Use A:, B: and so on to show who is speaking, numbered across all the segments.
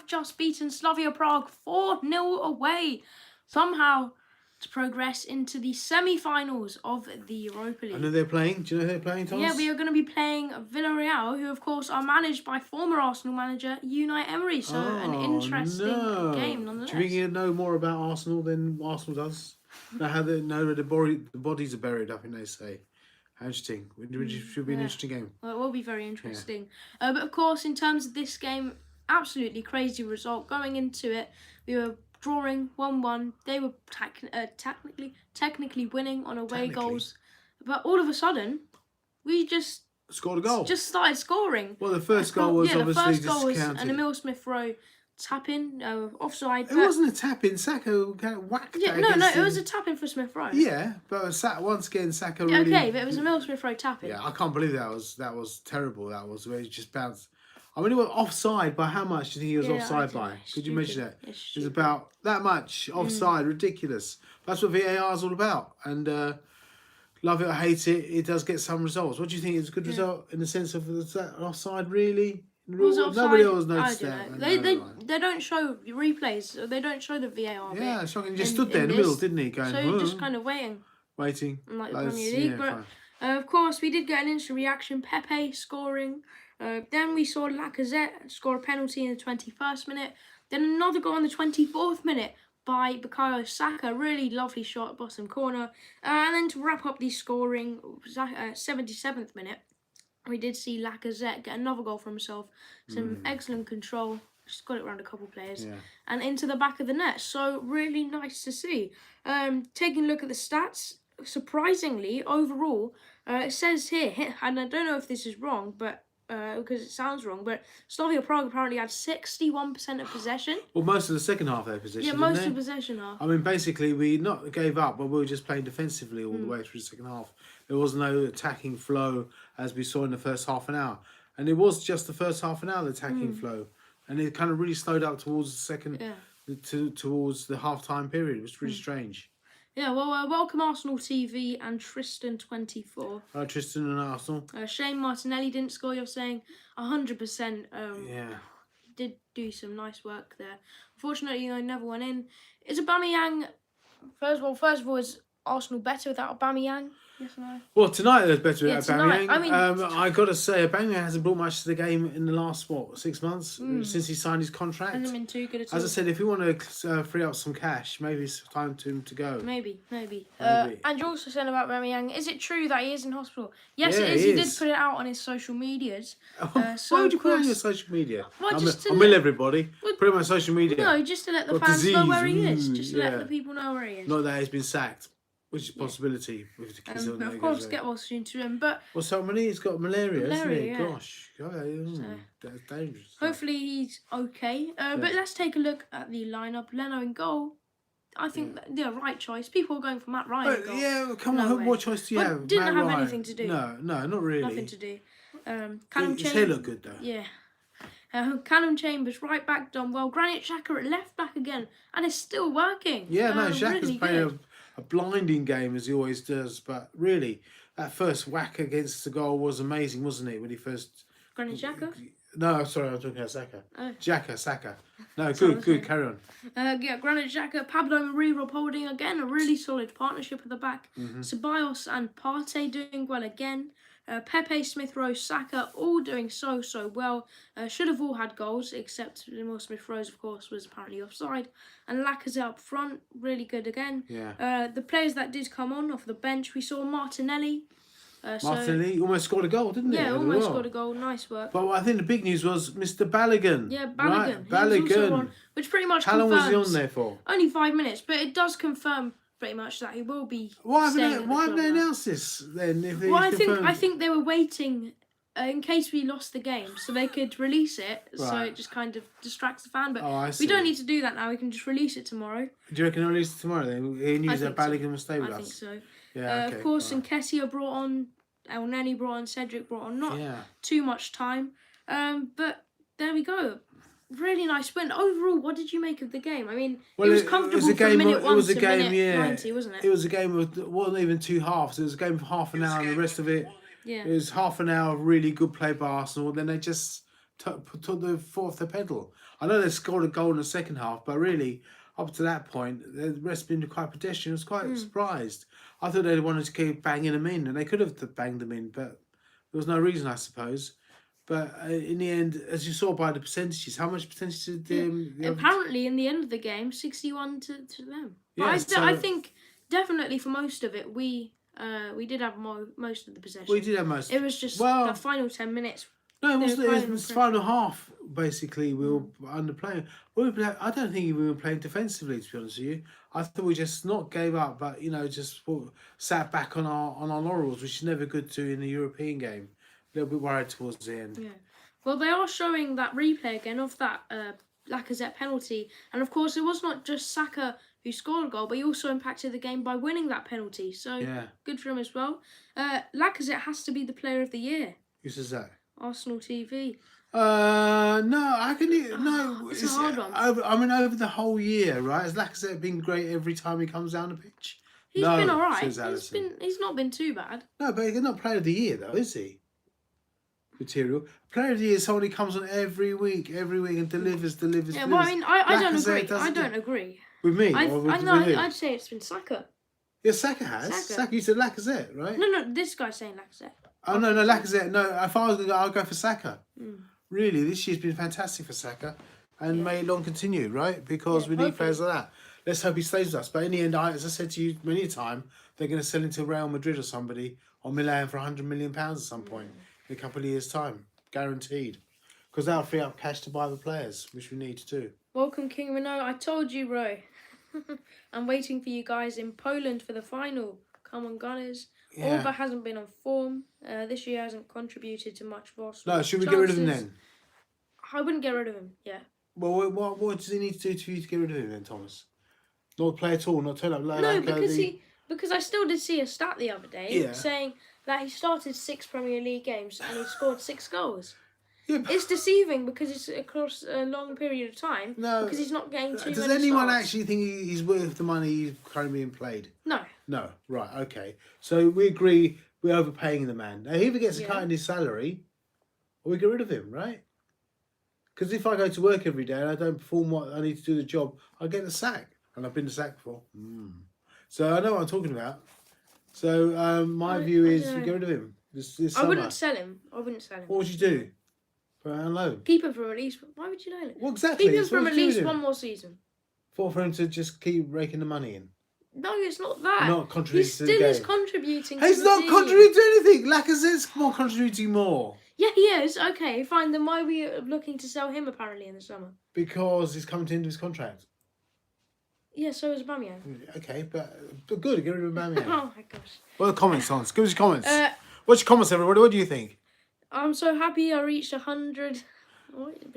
A: have just beaten Slavia Prague 4-0 away, somehow to progress into the semi-finals of the Europa League.
B: I know they're playing. Do you know who they're playing, Thomas?
A: Yeah, we are going to be playing Villarreal, who of course are managed by former Arsenal manager Unai Emery. So an interesting game nonetheless.
B: Do you think you know more about Arsenal than Arsenal does? Know how they know where the bodies are buried, I think they say. How interesting. It should be an interesting game.
A: Well, it will be very interesting. Yeah. But of course, in terms of this game, absolutely crazy result. Going into it, we were drawing 1-1. They were technically winning on away goals. But all of a sudden, we just
B: scored a goal.
A: Just started scoring.
B: Well, the first goal was obviously discounted.
A: The first goal was an Emil Smith-Rowe tap-in, offside.
B: It wasn't a tap-in. Saka whacked it.
A: No, it was a tap-in for Smith-Rowe.
B: Yeah, but once again, Saka
A: really...
B: Okay,
A: but it was Emil Smith-Rowe tap-in.
B: Yeah, I can't believe that was terrible. That was where he just bounced. I mean, it was offside by how much do you think he was offside by? Could you mention that? It was about that much offside. Ridiculous. That's what VAR is all about. And love it or hate it, it does get some results. What do you think? It's a good result in the sense of that offside, really? Nobody else noticed that.
A: They don't show replays. They don't show the VAR.
B: Yeah, shocking. He just stood there in the middle, didn't he? Going,
A: so you're just kind of waiting.
B: Like
A: the Premier League. But of course, we did get an instant reaction. Pepe scoring. Then we saw Lacazette score a penalty in the 21st minute. Then another goal in the 24th minute by Bukayo Saka. Really lovely shot, bottom corner. And then to wrap up the scoring, 77th minute, we did see Lacazette get another goal for himself. Some excellent control. Just got it around a couple of players. Yeah. And into the back of the net. So really nice to see. Taking a look at the stats, surprisingly, overall, it says here, and I don't know if this is wrong, but because it sounds wrong, but Slavia Prague apparently had 61% of possession.
B: Well, most of the second half of their possession.
A: Yeah, most of the possession half.
B: I mean, basically, we not gave up, but we were just playing defensively all the way through the second half. There was no attacking flow as we saw in the first half an hour, and it was just the first half an hour the attacking flow, and it kind of really slowed up towards the second, towards the half-time period. It was really strange.
A: Yeah, well, welcome Arsenal TV and Tristan24.
B: Hello, Tristan and Arsenal.
A: Shane Martinelli didn't score, you're saying 100%.
B: Yeah.
A: Did do some nice work there. Unfortunately, I never went in. Is Aubameyang... First of all, is Arsenal better without Aubameyang? Yes or no?
B: Well, tonight they're better without
A: Aubameyang.
B: I mean, I got to say, Aubameyang hasn't brought much to the game in the last, 6 months since he signed his contract.
A: Hasn't been too good at all.
B: As I said, if you want to free up some cash, maybe it's time to him to go.
A: Maybe. And you also said about Aubameyang, is it true that he is in hospital? Yes, it is. He did put it out on his social medias.
B: So why would you put it on your social media?
A: Well,
B: I'll everybody. Put it on my social media.
A: No, just to let the fans know where he is. Just to let the people know where he is.
B: Not that he's been sacked. Which is a possibility.
A: Of course, get well soon to him. But
B: so many, he's got malaria, isn't he? Yeah. Gosh. That's dangerous.
A: Hopefully he's okay. But let's take a look at the lineup. Leno in goal. I think the right choice. People are going for Matt Ryan in goal.
B: Yeah, come on. What choice do you have?
A: Didn't have anything to do.
B: No, not really.
A: Nothing to do.
B: His hair looked good, though.
A: Yeah. Callum Chambers, right back, done well. Granit Xhaka at left back again. And it's still working.
B: Yeah, Xhaka's playing a blinding game as he always does, but really that first whack against the goal was amazing, wasn't it? When he first
A: Granit Xhaka?
B: No, sorry, I'm talking about Saka. Saka. No, good. Carry on.
A: Granit Xhaka, Pablo Mari, Rob Holding again, a really solid partnership at the back. Ceballos and Partey doing well again. Pepe, Smith-Rowe, Saka, all doing so well. Should have all had goals, except Emil Smith-Rowe's, of course, was apparently offside. And Lacazette up front, really good again.
B: Yeah.
A: The players that did come on off the bench, we saw Martinelli.
B: Martinelli almost scored a goal, didn't he?
A: Yeah, almost scored a goal. Nice work.
B: But I think the big news was Mr. Balogun.
A: Yeah, Balogun.
B: Right? Balogun.
A: Which pretty much
B: How long was he on there for?
A: Only 5 minutes, but it does confirm pretty much that he will be.
B: Why haven't they announced this then?
A: I think they were waiting in case we lost the game, so they could release it. Right. So it just kind of distracts the fan. But we don't need to do that now. We can just release it tomorrow.
B: Do you reckon they'll release it tomorrow? Then he knew that Balogun will stay with us.
A: I think so.
B: Yeah. Okay,
A: of course, Nketiah brought on, El Neni brought on, Cedric brought on. Not too much time, but there we go. Really nice win. Overall, what did you make of the game? I mean, it was comfortable from minute 1 to minute 90, wasn't it?
B: It was a game of, it wasn't even 2 halves. It was a game of half an hour, and the rest of it, it was half an hour of really good play by Arsenal. Then they just took the foot off the pedal. I know they scored a goal in the second half, but really, up to that point, the rest been quite pedestrian. I was quite surprised. I thought they wanted to keep banging them in, and they could have banged them in, but there was no reason, I suppose. But in the end, as you saw by the percentages, how much percentage did
A: apparently in the end of the game, 61 to them. But yeah, I think definitely for most of it, we did have most of the possession.
B: We did have most.
A: It was just the final 10 minutes.
B: No, it was the final half. Basically, we were underplaying. I don't think we were playing defensively, to be honest with you. I thought we just not gave up, but just sat back on our laurels, which is never good to in a European game. A little bit worried towards the end.
A: Yeah. Well, they are showing that replay again of that Lacazette penalty, and of course, it was not just Saka who scored a goal, but he also impacted the game by winning that penalty. So good for him as well. Lacazette has to be the player of the year.
B: Who says that?
A: Arsenal TV.
B: No, how can you? No,
A: it's a hard one.
B: Over the whole year, right? Has Lacazette been great every time he comes down the pitch?
A: He's been all right. He's not been too bad.
B: No, but he's not player of the year though, is he? Material player of the year is someone who comes on every week and delivers.
A: Yeah, well, I mean, I don't agree. I don't agree.
B: With me?
A: I'd say it's been Saka.
B: Yeah, Saka has. Saka, you said Lacazette, right?
A: No, this guy's saying Lacazette.
B: Oh, no, Lacazette. No, if I was going to go, I'd go for Saka. Really, this year's been fantastic for Saka. And may it long continue, right? Because we need players like that. Let's hope he stays with us. But in the end, as I said to you many a time, they're going to sell him to Real Madrid or somebody, or Milan for £100 million at some point in a couple of years' time. Guaranteed. Because that'll free up cash to buy the players, which we need to do. Welcome,
A: King Renault. I told you, Roy. I'm waiting for you guys in Poland for the final. Come on, Gunners. Yeah. Orba hasn't been on form. This year hasn't contributed to much for us.
B: No, should we get rid of him then?
A: I wouldn't get rid of him,
B: Well, what does he need to do for you to get rid of him then, Thomas? Not play at all, not turn up?
A: Because I still did see a stat the other day saying that he started 6 Premier League games and he scored 6 goals. Yeah, it's deceiving because it's across a long period of time. No, because he's not getting too many
B: Does anyone actually think he's worth the money he's currently being played?
A: No.
B: No, right, okay. So we agree we're overpaying the man. Now, he either gets a cut in his salary or we get rid of him, right? Because if I go to work every day and I don't perform what I need to do the job, I get the sack. And I've been sacked before. So I know what I'm talking about. So my view is we get rid of him. This
A: I wouldn't sell him. What
B: would you do? Put it on loan.
A: Keep him for at least. Why would you loan it?
B: Well, exactly.
A: Keep him for at least one more season.
B: For him to just keep raking the money in.
A: No, it's not that.
B: Not contributing to the game.
A: He still is contributing.
B: He's not contributing to anything. Lacazette's more contributing more.
A: Yeah, he is. Okay, fine. Then why are we looking to sell him apparently in the summer?
B: Because he's coming to the end of his contract.
A: Yeah, so is Aubameyang.
B: Okay, but good. Get rid of Aubameyang.
A: Oh my gosh.
B: What are the comments, Hans? Give us your comments. What's your comments, everybody? What do you think?
A: I'm so happy I reached 100.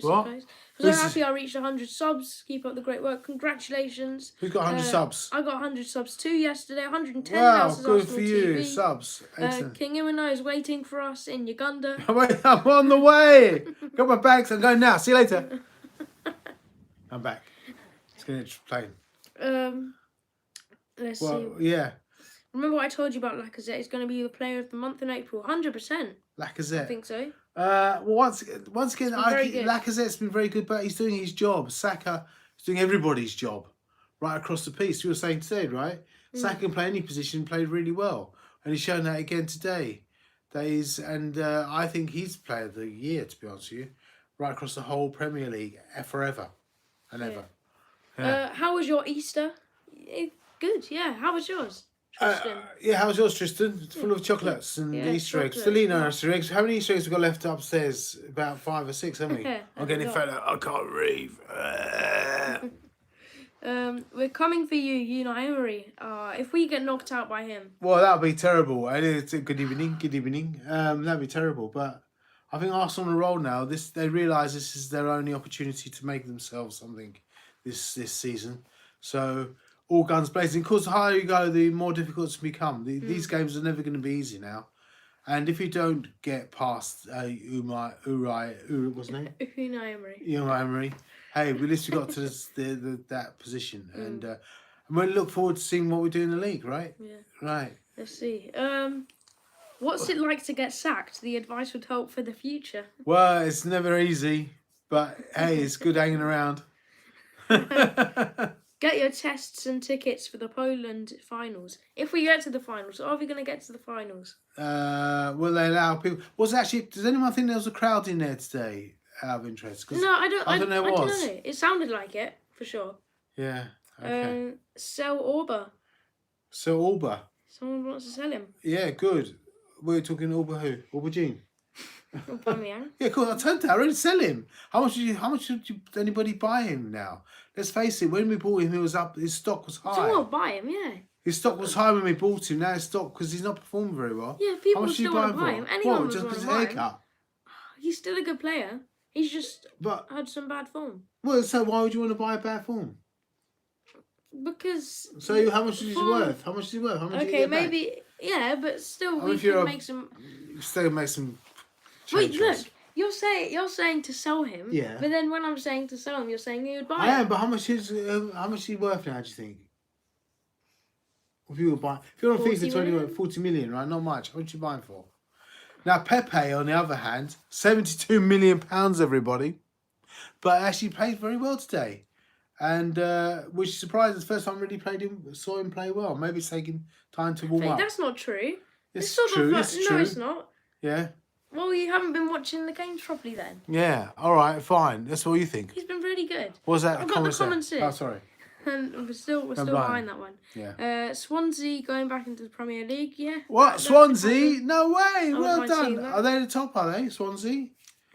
A: What? I'm so happy I reached 100 subs. Keep up the great work. Congratulations.
B: Who's got 100 subs?
A: I got 100 subs too yesterday. 110
B: wow, good for you. TV. Subs. Excellent.
A: King Imano is waiting for us in Uganda.
B: I'm on the way. Got my bags. I'm going now. See you later. I'm back. Let's get it playing.
A: Let's see.
B: Yeah.
A: Remember what I told you about Lacazette? He's going to be the player of the month in April. 100%.
B: Lacazette.
A: I think so.
B: Well, once again, Lacazette's been very good, but he's doing his job. Saka is doing everybody's job right across the piece. You were saying today, right? Saka can play any position, played really well. And he's shown that again today. I think he's player of the year, to be honest with you. Right across the whole Premier League, forever and ever.
A: Yeah. How was your Easter? Good, yeah. How was yours?
B: How was yours, Tristan? It's full of chocolates and Easter eggs. Felina Easter eggs. How many Easter eggs have we got left upstairs? About 5 or 6, haven't we? I'm getting fed up. I can't breathe.
A: We're coming for you, Unai Emery. If we get knocked out by him.
B: Well, that'd be terrible. Good evening. That'd be terrible. But I think Arsenal on a roll now. They realise this is their only opportunity to make themselves something this season. So all guns blazing. Of course, the higher you go, the more difficult it's become. These games are never going to be easy now. And if you don't get past Unai Emery, hey, we at least got to that position. And we'll look forward to seeing what we do in the league, right?
A: Yeah.
B: Right.
A: Let's see. What's it like to get sacked? The advice would help for the future.
B: Well, it's never easy. But hey, it's good hanging around.
A: Get your tests and tickets for the Poland finals. If we get to the finals, are we going to get to the finals?
B: Will they allow people? Does anyone think there was a crowd in there today? Out of interest?
A: No, I don't.
B: I don't know.
A: I don't know. It sounded like it for sure.
B: Yeah. Okay.
A: Sell Orba.
B: So Orba.
A: Someone wants to sell him.
B: Yeah, good. We're talking Orba who? Aubergine. Yeah, cool. I told you, I already sell him. How much should anybody buy him now? Let's face it. When we bought him, he was up. His stock was high.
A: Someone will buy him, yeah.
B: His stock was high when we bought him. Now his stock, because he's not performing very well.
A: Yeah, people still want to buy him. Anyone
B: just
A: want
B: because
A: to buy him.
B: haircut?
A: He's still a good player. He's just had some bad form.
B: Well, so why would you want to buy a bad form?
A: Because.
B: So how much is he worth? How much is he worth? How much
A: okay, maybe but still we can make some.
B: Still make some.
A: Wait, look. You're saying to sell him.
B: Yeah.
A: But then when I'm saying to sell him, you're saying you would buy him.
B: I am, but how much is he worth now? Do you think? If you were buying, if you're on a fee for 40 million, right? Not much. What are you buying for? Now Pepe, on the other hand, £72 million, everybody, but actually played very well today, and which surprised us. First time I really saw him play well. Maybe it's taking time to warm up.
A: That's not true.
B: It's true. It's true.
A: No, it's not.
B: Yeah.
A: Well, you haven't been watching the games properly then.
B: Yeah. All right. Fine. That's what you think.
A: He's been really good.
B: What was that?
A: I've got the comments here.
B: Oh, sorry.
A: And we're still behind that one.
B: Yeah.
A: Swansea going back into the Premier League. Yeah.
B: What? Swansea? No way. Well done. Are they the top? Are they Swansea?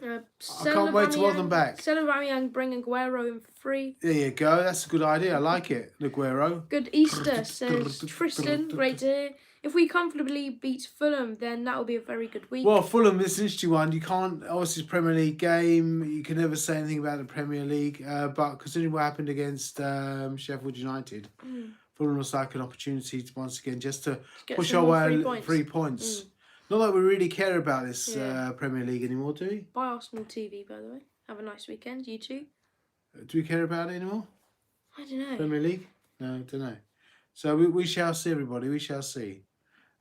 B: I
A: Sell
B: can't wait to want them back.
A: Sell Aubameyang, bring Aguero in for free.
B: There you go. That's a good idea. I like it. Aguero.
A: Good Easter, says Tristan. Great to hear. If we comfortably beat Fulham, then that will be a very good week.
B: Well, Fulham is an interesting one. You can't, obviously, it's a Premier League game. You can never say anything about the Premier League. But considering what happened against Sheffield United, Fulham was like an opportunity to, once again, just to push our way 3 points. Not that we really care about this Premier League anymore, do we?
A: Buy Arsenal TV, by the way. Have a nice weekend, you too.
B: Do we care about it anymore?
A: I don't know.
B: Premier League? No, I don't know. So we shall see, everybody. We shall see.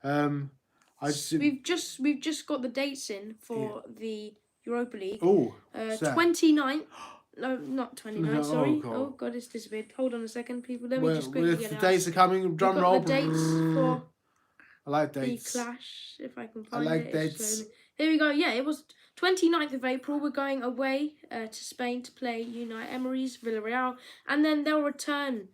A: We've just got the dates in for the Europa League.
B: Oh,
A: 29th. No, not 29th, sorry. Oh, God, it's disappeared. Hold on a second, people. Let me just quickly get it out.
B: The dates are coming, drum roll.
A: The dates for
B: I like dates.
A: The Clash, if I can find it.
B: I like dates.
A: Here we go. Yeah, it was 29th of April. We're going away to Spain to play Unai Emery's Villarreal. And then they'll return...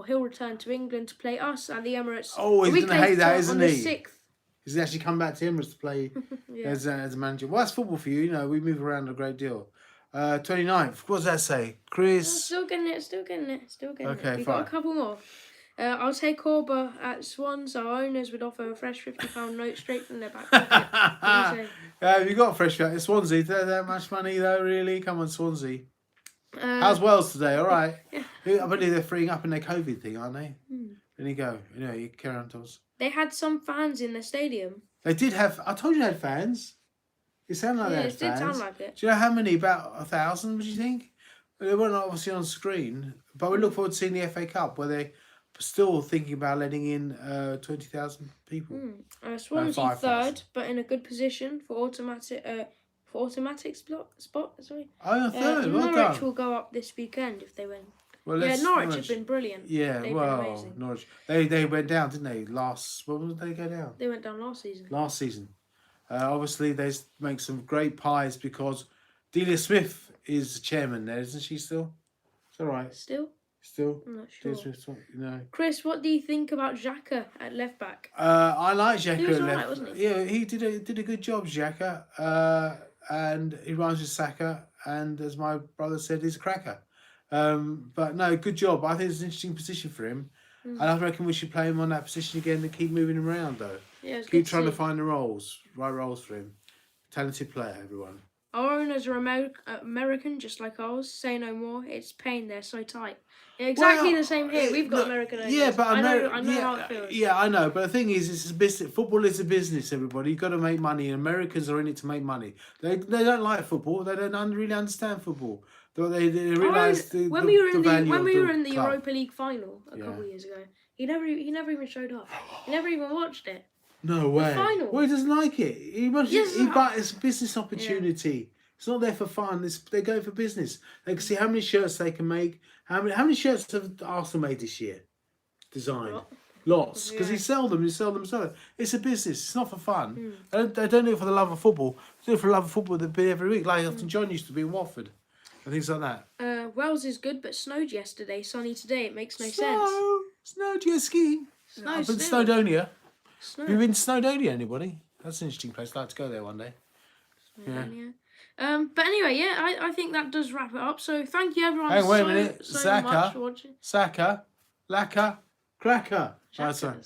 A: he'll return to England to play us at the Emirates.
B: Oh, he's going to hate that, isn't he?
A: 6th.
B: He's actually come back to Emirates to play as a manager. Well, that's football for you. You know, we move around a great deal. 29th. What does that say? Chris?
A: Still getting it.
B: Okay,
A: We've
B: fine.
A: got a couple more. I'll take Orba at Swans. Our owners would offer a fresh £50 note straight from their back pocket.
B: You got a fresh note. Swansea, that much money though, really? Come on, Swansea. How's Wales today? All right. Yeah. I believe they're freeing up in their COVID thing, aren't they? There you go. Anyway, you carry on, Thomas.
A: They had some fans in the stadium.
B: They did have... I told you they had fans. It sounded like they had fans.
A: Yeah, it did sound like it.
B: Do you know how many? About 1,000, would you think? They weren't obviously on screen. But we look forward to seeing the FA Cup, where they're still thinking about letting in 20,000 people.
A: Swansea third, but in a good position for automatic spot. Sorry.
B: Oh, third. Well
A: Norwich
B: done.
A: will go up this weekend if they win.
B: Well,
A: Norwich have been brilliant.
B: Yeah,
A: They've
B: well,
A: been amazing.
B: Norwich. They went down, didn't they? When did they go down?
A: They went down last season.
B: Last season. Obviously, they make some great pies because Delia Smith is the chairman there, isn't she still? It's all right.
A: Still?
B: I'm
A: not sure.
B: Delia Smith,
A: Chris, what do you think about Xhaka at left back?
B: I like Xhaka
A: He was
B: at
A: all
B: left.
A: right, wasn't he?
B: Yeah, he did a good job, Xhaka. And he runs with Saka, and as my brother said, he's a cracker. But no, good job. I think it's an interesting position for him. And I reckon we should play him on that position again and keep moving him around, though.
A: Yeah,
B: keep trying to find the right roles for him. Talented player, everyone.
A: Our owners are American, just like ours. Say no more. It's pain. They're so tight. Yeah, exactly the same here. We've got American owners.
B: Yeah, but
A: I know how it feels.
B: Yeah, I know. But the thing is, it's a business. Football is a business. Everybody, you've got to make money. And Americans are in it to make money. They don't like football. They don't really understand football. They realise
A: when we were in the
B: club.
A: Europa League final a couple of years ago, he never even showed up. He never even watched it.
B: No way.
A: The final.
B: Well, he doesn't like it. But it's a business opportunity. It's not there for fun. They're going for business. They can see how many shirts they can make. How many shirts have Arsenal made this year? Designed. Lots. Because he sell them. It's a business. It's not for fun. They don't do it for the love of football. They do it for the love of football. They've been every week. Like Elton John used to be in Watford. And things like that.
A: Wales is good, but snowed yesterday. Sunny today. It makes no sense.
B: Snow, do you ski? I've been to Snowdonia. Have you been to Snowdonia, anybody? That's an interesting place. I'd like to go there one day.
A: Snowdonia. But anyway, yeah, I think that does wrap it up. So thank you everyone
B: wait a minute.
A: so much for watching.
B: Saka, Laka, Cracker.
A: Saka,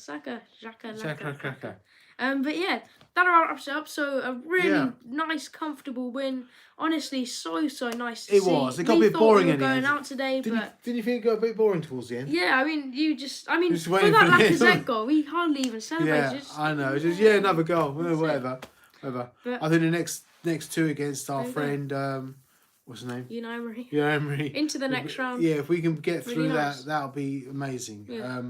A: Cracker. But yeah, that wraps it up. So a really nice, comfortable win. Honestly, so nice to see.
B: It was. It got a bit boring in the end.
A: Going out today,
B: didn't you think it got a bit boring towards the end?
A: Yeah, I mean, for that Lacazette goal, we hardly even celebrated.
B: Yeah, I know. Just another goal. Whatever. But I think the next two against our friend, what's his name?
A: Unai
B: Emery.
A: Into the next round.
B: Yeah, if we can get through
A: really nice.
B: that'll be amazing.
A: Yeah.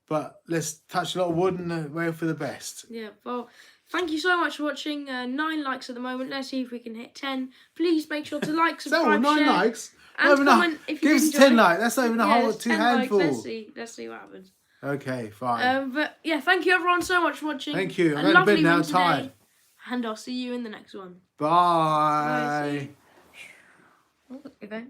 B: But let's touch a lot of wood and wait for the best.
A: Yeah, well, thank you so much for watching. 9 likes at the moment. Let's see if we can hit 10. Please make sure to like, subscribe,
B: 9
A: share,
B: likes?
A: and comment if you
B: give us 10 likes. That's not even a whole 2 handfuls.
A: Let's see what happens.
B: Okay, fine.
A: But yeah, thank you everyone so much for watching.
B: Thank you. I'm going to bed now, tired.
A: And I'll see you in the next one.
B: Bye.
A: Okay.